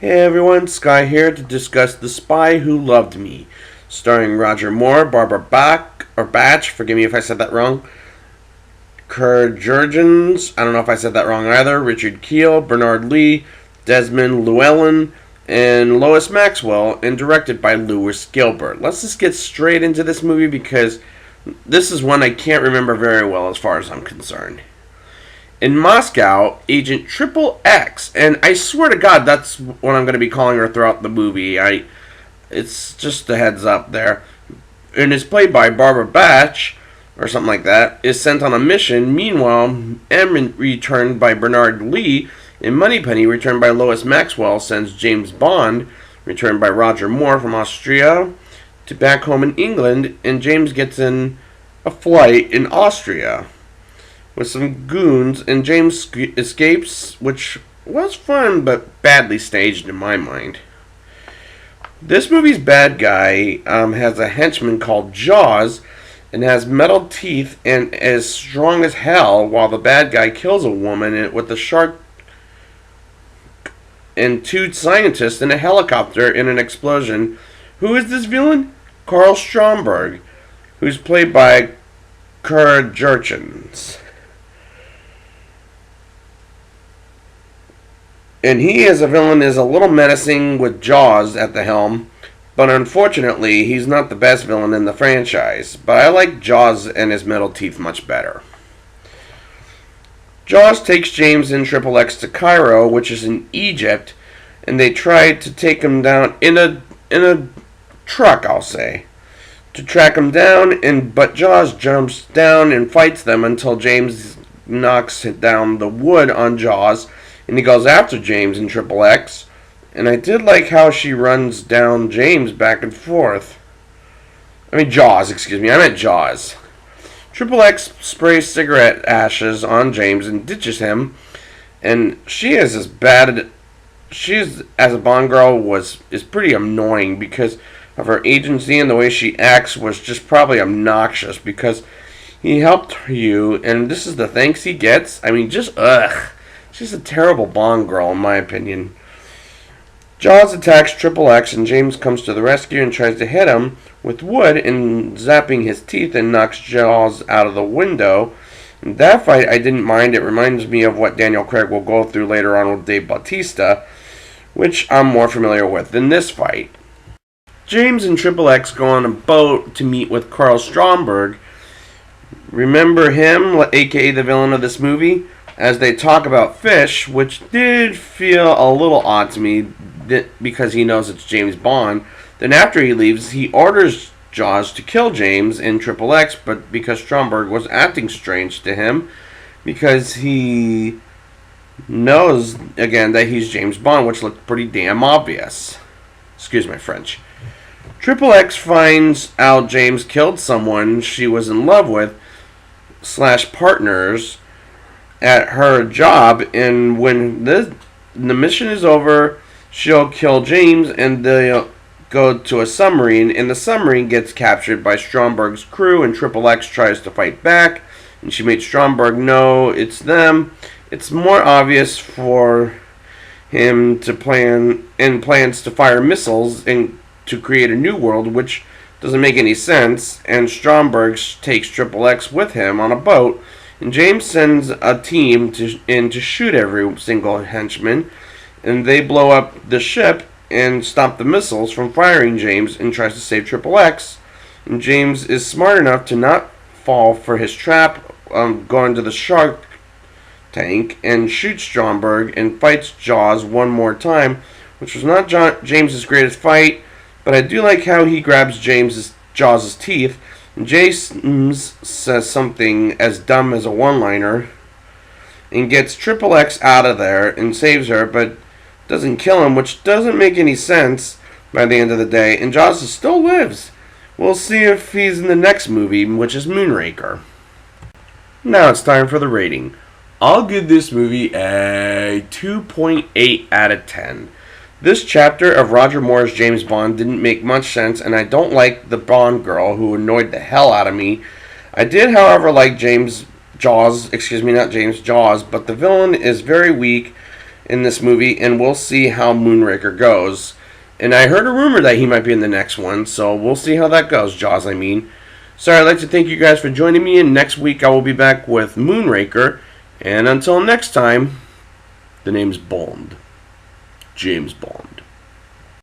Hey everyone, Sky here to discuss The Spy Who Loved Me, starring Roger Moore, Barbara Batch, forgive me if I said that wrong, Kerr Jurgens, I don't know if I said that wrong either, Richard Kiel, Bernard Lee, Desmond Llewellyn, and Lois Maxwell, and directed by Lewis Gilbert. Let's just get straight into this movie because this is one I can't remember very well as far as I'm concerned. In Moscow, Agent Triple X, and I swear to God, that's what I'm going to be calling her throughout the movie. It's just a heads up there. And is played by Barbara Batch, or something like that, is sent on a mission. Meanwhile, M returned by Bernard Lee, and Moneypenny, returned by Lois Maxwell, sends James Bond, returned by Roger Moore from Austria, to back home in England, and James gets in a flight in Austria with some goons, and James escapes, which was fun but badly staged in my mind. This movie's bad guy has a henchman called Jaws and has metal teeth and is strong as hell, while the bad guy kills a woman with a shark and two scientists in a helicopter in an explosion. Who is this villain? Carl Stromberg, who's played by Kerr Jurgens. And he as a villain is a little menacing with Jaws at the helm, but unfortunately he's not the best villain in the franchise. But I like Jaws and his metal teeth much better. Jaws takes James and Triple X to Cairo, which is in Egypt, and they try to take him down in a truck, I'll say, to track him down. But Jaws jumps down and fights them until James knocks down the wood on Jaws. And he goes after James and Triple X. And I did like how she runs down James back and forth. Jaws, excuse me. I meant Jaws. Triple X sprays cigarette ashes on James and ditches him. And she is as bad. As a Bond girl is pretty annoying because of her agency, and the way she acts was just probably obnoxious because he helped you, and this is the thanks he gets. Ugh. She's a terrible Bond girl, in my opinion. Jaws attacks Triple X, and James comes to the rescue and tries to hit him with wood and zapping his teeth and knocks Jaws out of the window. And that fight I didn't mind. It reminds me of what Daniel Craig will go through later on with Dave Bautista, which I'm more familiar with than this fight. James and Triple X go on a boat to meet with Carl Stromberg. Remember him, aka the villain of this movie? As they talk about fish, which did feel a little odd to me because he knows it's James Bond. Then after he leaves, he orders Jaws to kill James and Triple X, but because Stromberg was acting strange to him, because he knows, again, that he's James Bond, which looked pretty damn obvious. Excuse my French. Triple X finds out James killed someone she was in love with / partners at her job, and when the mission is over, she'll kill James, and they'll go to a submarine, and the submarine gets captured by Stromberg's crew, and Triple X tries to fight back, and she makes Stromberg know it's them. It's more obvious for him to plans to fire missiles and to create a new world, which doesn't make any sense, and Stromberg takes Triple X with him on a boat. And James sends a team to shoot every single henchman, and they blow up the ship and stop the missiles from firing James, and tries to save Triple X. And James is smart enough to not fall for his trap, going to the shark tank, and shoots Stromberg and fights Jaws one more time, which was not James's greatest fight, but I do like how he grabs Jaws' teeth. James says something as dumb as a one-liner and gets Triple X out of there and saves her, but doesn't kill him, which doesn't make any sense by the end of the day, and Jaws still lives. We'll see if he's in the next movie, which is Moonraker. Now it's time for the rating. I'll give this movie a 2.8 out of 10. This chapter of Roger Moore's James Bond didn't make much sense, and I don't like the Bond girl who annoyed the hell out of me. I did, however, like Jaws, but the villain is very weak in this movie, and we'll see how Moonraker goes. And I heard a rumor that he might be in the next one, so we'll see how that goes, Jaws, I mean. So I'd like to thank you guys for joining me, and next week I will be back with Moonraker. And until next time, the name's Bond. James Bond.